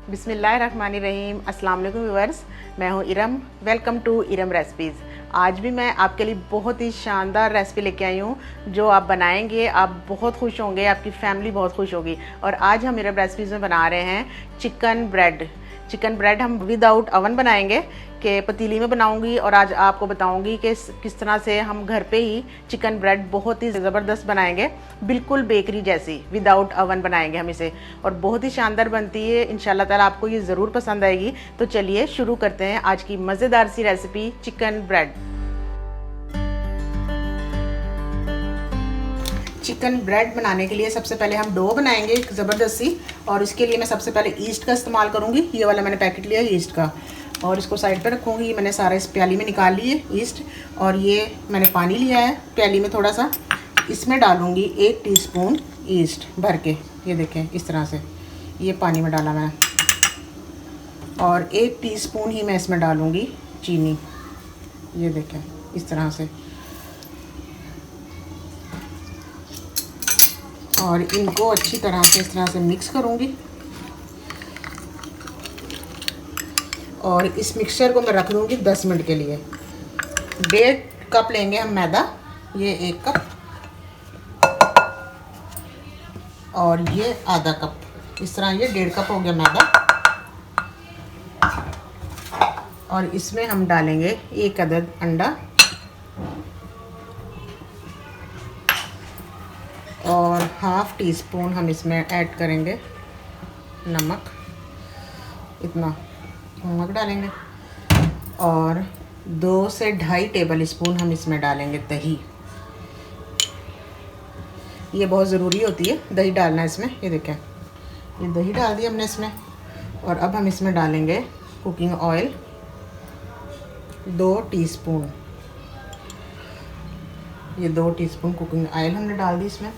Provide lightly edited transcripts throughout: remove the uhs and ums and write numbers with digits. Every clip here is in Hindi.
बिस्मिल्लाहिर्रहमानिर्रहीम। अस्सलाम वालेकुम व्यूअर्स, मैं हूँ Iram. Welcome to Iram recipes. आज भी मैं आपके लिए बहुत ही शानदार रेसिपी लेके आई हूँ जो आप बनाएंगे आप बहुत खुश होंगे, आपकी फैमिली बहुत खुश होगी। और आज हम इरम रेसिपीज़ में बना रहे हैं चिकन ब्रेड। चिकन ब्रेड हम विदाउट ओवन बनाएंगे कि पतीली में बनाऊंगी, और आज आपको बताऊंगी कि किस तरह से हम घर पे ही चिकन ब्रेड बहुत ही ज़बरदस्त बनाएंगे, बिल्कुल बेकरी जैसी, विदाउट ओवन बनाएंगे हम इसे, और बहुत ही शानदार बनती है। इंशाल्लाह ताला आपको ये ज़रूर पसंद आएगी। तो चलिए शुरू करते हैं आज की मज़ेदार सी recipe chicken bread. Chicken bread बनाने के लिए सबसे पहले हम डो बनाएंगे एक ज़बरदस्त सी, और इसके लिए मैं सबसे पहले ईस्ट का इस्तेमाल करूँगी। ये वाला मैंने पैकेट लिया है ईस्ट का, और इसको साइड पर रखूँगी। ये मैंने सारा इस प्याली में निकाल ली है ईस्ट, और ये मैंने पानी लिया है प्याली में थोड़ा सा, इसमें डालूँगी 1 टीस्पून ईस्ट भर के। ये देखें इस तरह से ये पानी में डाला मैंने, और 1 टीस्पून ही मैं इसमें डालूँगी चीनी। ये देखें इस तरह से, और इनको अच्छी तरह से इस तरह से मिक्स करूँगी। और इस मिक्सचर को मैं रख दूँगी 10 मिनट के लिए। 1.5 कप लेंगे हम मैदा, ये 1 कप, और ये आधा कप, इस तरह ये 1.5 कप हो गया मैदा। और इसमें हम डालेंगे 1 अदद अंडा, और 1/2 टीस्पून हम इसमें ऐड करेंगे नमक, इतना नमक डालेंगे, और 2 से 2.5 टेबल स्पून हम इसमें डालेंगे दही। ये बहुत ज़रूरी होती है दही डालना इसमें। ये देखें ये दही डाल दी हमने इसमें। और अब हम इसमें डालेंगे कुकिंग ऑयल 2 टीस्पून। ये 2 टीस्पून कुकिंग ऑयल हमने डाल दी इसमें।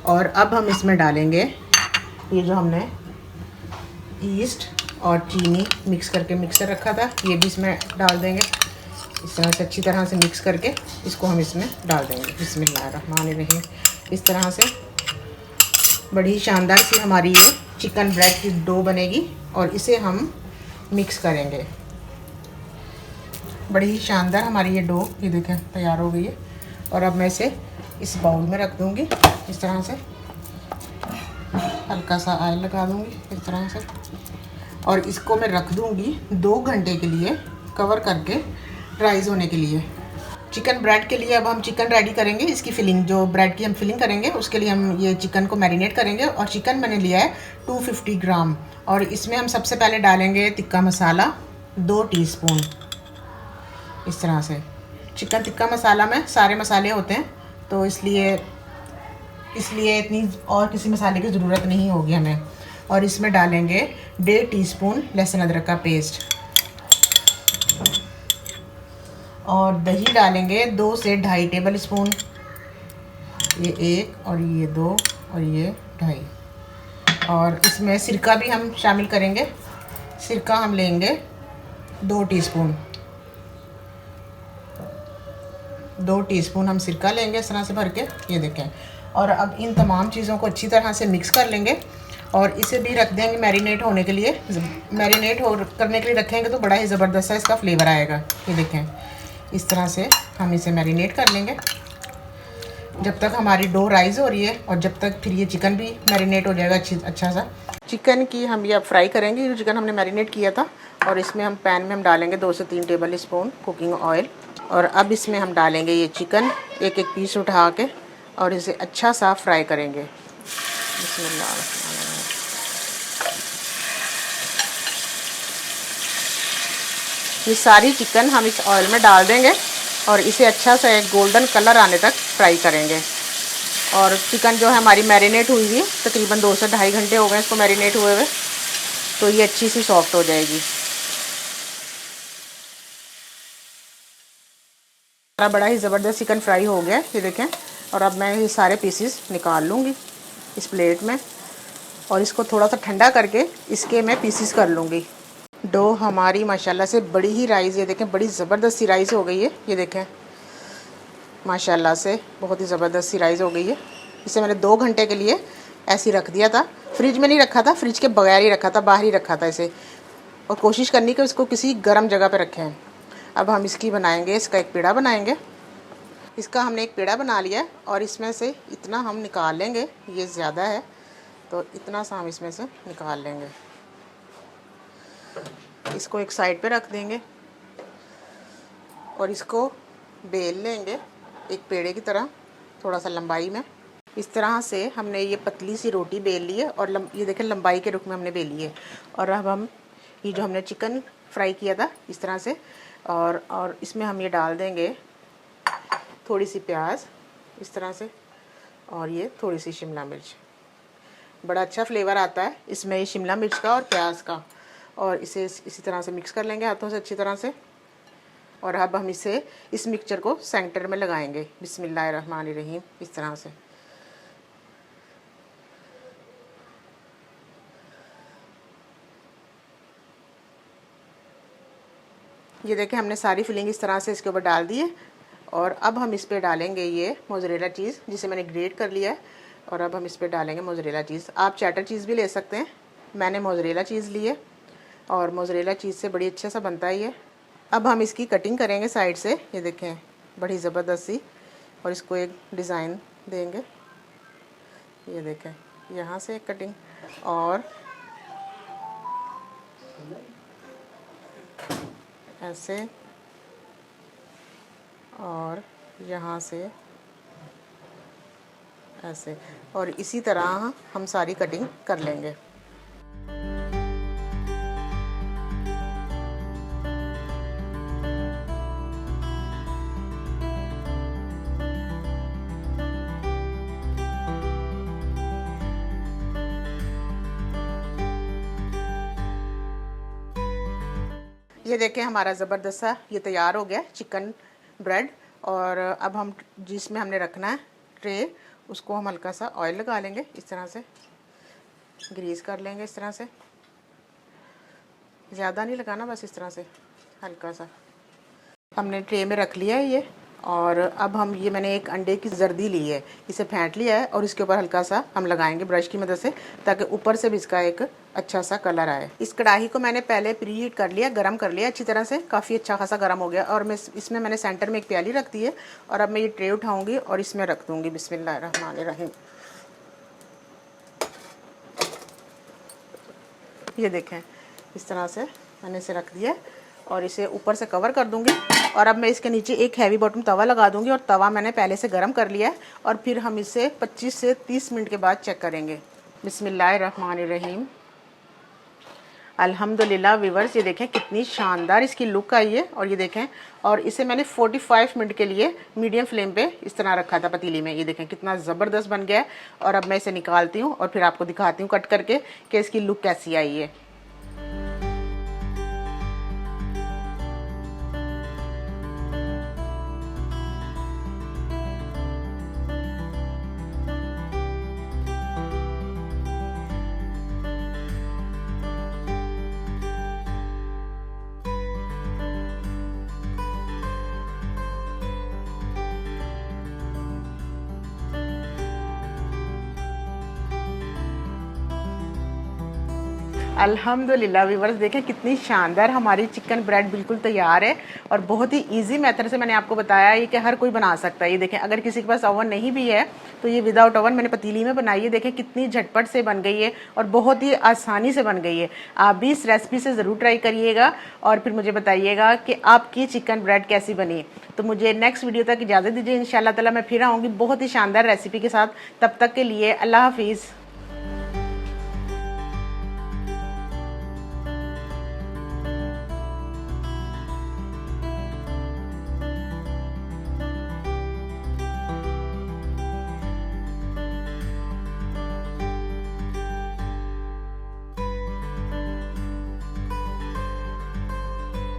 और अब हम इसमें डालेंगे ये जो हमने ईस्ट और चीनी मिक्स करके मिक्सर रखा था, ये भी इसमें डाल देंगे। इस तरह से अच्छी तरह से मिक्स करके इसको हम इसमें डाल देंगे। बिस्मिल्लाहिर्रहमानिर्रहीम। इस तरह से बड़ी शानदार सी हमारी ये चिकन ब्रेड की डो बनेगी, और इसे हम मिक्स करेंगे। बड़ी ही शानदार हमारी ये डो, ये देखें तैयार हो गई है। और अब मैं इसे इस बाउल में रख दूँगी। इस तरह से हल्का सा ऑयल लगा दूँगी इस तरह से, और इसको मैं रख दूँगी 2 घंटे के लिए कवर करके राइस होने के लिए। चिकन ब्रेड के लिए अब हम चिकन रेडी करेंगे। इसकी फिलिंग, जो ब्रेड की हम फिलिंग करेंगे उसके लिए हम ये चिकन को मैरिनेट करेंगे। और चिकन मैंने लिया है 250 ग्राम, और इसमें हम सबसे पहले डालेंगे तिक्का मसाला 2 टीस्पून। इस तरह से चिकन टिक्का मसाला में सारे मसाले होते हैं, तो इसलिए इतनी और किसी मसाले की ज़रूरत नहीं होगी हमें। और इसमें डालेंगे 1.5 टीस्पून लहसुन अदरक का पेस्ट, और दही डालेंगे 2 से 2.5 टेबल स्पून। ये 1 और ये 2 और ये 2.5। और इसमें सिरका भी हम शामिल करेंगे। सिरका हम लेंगे 2 टीस्पून। 2 टीस्पून हम सिरका लेंगे इस तरह से भर के। ये देखें। और अब इन तमाम चीज़ों को अच्छी तरह से मिक्स कर लेंगे, और इसे भी रख देंगे मैरिनेट होने के लिए। करने के लिए रखेंगे तो बड़ा ही ज़बरदस्त सा इसका फ्लेवर आएगा। ये देखें इस तरह से हम इसे मैरिनेट कर लेंगे जब तक हमारी डो राइस हो रही है, और जब तक फिर ये चिकन भी मैरिनेट हो जाएगा अच्छा सा। चिकन की हम ये अब फ्राई करेंगे, जो चिकन हमने मैरिनेट किया था। और इसमें हम पैन में हम डालेंगे 2 से 3 टेबल स्पून कुकिंग ऑयल, और अब इसमें हम डालेंगे ये चिकन एक एक पीस उठा के, और इसे अच्छा सा फ्राई करेंगे। बिस्मिल्लाह। ये सारी चिकन हम इस ऑयल में डाल देंगे, और इसे अच्छा सा एक गोल्डन कलर आने तक फ्राई करेंगे। और चिकन जो है हमारी मैरिनेट हुई हुई, तकरीबन 2 से 2.5 घंटे हो गए इसको मैरिनेट हुए हुए, तो ये अच्छी सी सॉफ्ट हो जाएगी। बड़ा ही ज़बरदस्त चिकन फ्राई हो गया, ये देखें। और अब मैं ये सारे पीसेस निकाल लूँगी इस प्लेट में, और इसको थोड़ा सा ठंडा करके इसके मैं पीसेस कर लूँगी। डो हमारी माशाल्लाह से बड़ी ही राइस, ये देखें बड़ी ज़बरदस्त सी राइस हो गई है। ये देखें माशाल्लाह से बहुत ही ज़बरदस्त सी राइस हो गई है। इसे मैंने 2 घंटे के लिए ऐसे ही रख दिया था, फ्रिज में नहीं रखा था, फ्रिज के बगैर ही रखा था, बाहर ही रखा था इसे, और कोशिश करनी कि उसको किसी गर्म जगह पे रखें। अब हम इसकी बनाएंगे, इसका एक पेड़ा बनाएंगे। इसका हमने एक पेड़ा बना लिया है और इसमें से इतना हम निकाल लेंगे, ये ज़्यादा है तो इतना सा हम इसमें से निकाल लेंगे। इसको एक साइड पे रख देंगे और इसको बेल लेंगे एक पेड़े की तरह, थोड़ा सा लंबाई में। इस तरह से हमने ये पतली सी रोटी बेल ली है और ये देखें लंबाई के रुख में हमने बेली है। और अब हम ये जो हमने चिकन फ्राई किया था इस तरह से, और इसमें हम ये डाल देंगे थोड़ी सी प्याज इस तरह से, और ये थोड़ी सी शिमला मिर्च। बड़ा अच्छा फ्लेवर आता है इसमें ये शिमला मिर्च का और प्याज का। और इसे इसी तरह से मिक्स कर लेंगे हाथों से अच्छी तरह से। और अब हम इस मिक्सचर को सेंटर में लगाएंगे, बिस्मिल्लाहिर्रहमानिर्रहीम, इस तरह से। ये देखें हमने सारी फिलिंग इस तरह से इसके ऊपर डाल दी है। और अब हम इस पर डालेंगे ये मोज़रेला चीज़ जिसे मैंने ग्रेट कर लिया है। और अब हम इस पर डालेंगे मोज़रेला चीज़। आप चैटर चीज़ भी ले सकते हैं, मैंने मोज़रेला चीज़ ली है और मोज़रेला चीज़ से बड़ी अच्छा सा बनता है ये। अब हम इसकी कटिंग करेंगे साइड से, ये देखें बड़ी ज़बरदस्त सी, और इसको एक डिज़ाइन देंगे। ये देखें यहाँ से एक कटिंग, और ऐसे, और यहाँ से ऐसे, और इसी तरह हम सारी कटिंग कर लेंगे। ये देखें हमारा ज़बरदस्त सा ये तैयार हो गया चिकन ब्रेड। और अब हम जिसमें हमने रखना है ट्रे, उसको हम हल्का सा ऑयल लगा लेंगे, इस तरह से ग्रीस कर लेंगे इस तरह से। ज़्यादा नहीं लगाना, बस इस तरह से हल्का सा। हमने ट्रे में रख लिया है ये। और अब हम ये मैंने एक अंडे की जर्दी ली है, इसे फेंट लिया है और इसके ऊपर हल्का सा हम लगाएंगे ब्रश की मदद से, ताकि ऊपर से भी इसका एक अच्छा सा कलर आए। इस कढ़ाई को मैंने पहले प्री हीट कर लिया, गरम कर लिया अच्छी तरह से, काफ़ी अच्छा खासा गरम हो गया। और मैं इसमें मैंने सेंटर में एक प्याली रख दी है। और अब मैं ये ट्रे उठाऊँगी और इसमें रख दूँगी, बिस्मिल्लाहिर्रहमानिर्रहीम। ये देखें इस तरह से मैंने इसे रख दिया और इसे ऊपर से कवर कर दूँगी। और अब मैं इसके नीचे एक हैवी बॉटम तवा लगा दूँगी, और तवा मैंने पहले से गरम कर लिया है। और फिर हम इसे 25 से 30 मिनट के बाद चेक करेंगे। बिस्मिल्लाहिर्रहमानिर्रहीम, अल्हम्दुलिल्लाह। व्यूअर्स ये देखें कितनी शानदार इसकी लुक आई है। और ये देखें, और इसे मैंने 45 मिनट के लिए मीडियम फ्लेम पे इस तरह रखा था पतीली में। ये देखें कितना ज़बरदस्त बन गया है। और अब मैं इसे निकालती हूँ और फिर आपको दिखाती हूँ कट करके कि इसकी लुक कैसी आई है। अल्हम्दुलिल्लाह व्यूअर्स देखें कितनी शानदार हमारी चिकन ब्रेड बिल्कुल तैयार है। और बहुत ही इजी मेथड से मैंने आपको बताया है कि हर कोई बना सकता है। ये देखें, अगर किसी के पास ओवन नहीं भी है तो ये विदाउट ओवन मैंने पतीली में बनाई है। देखें कितनी झटपट से बन गई है और बहुत ही आसानी से बन गई है। आप भी इस रेसिपी से ज़रूर ट्राई करिएगा और फिर मुझे बताइएगा कि आपकी चिकन ब्रेड कैसी बनी। तो मुझे नेक्स्ट वीडियो तक इजाज़त दीजिए। इंशाल्लाह ताला मैं फिर आऊँगी बहुत ही शानदार रेसिपी के साथ। तब तक के लिए अल्लाह हाफिज़।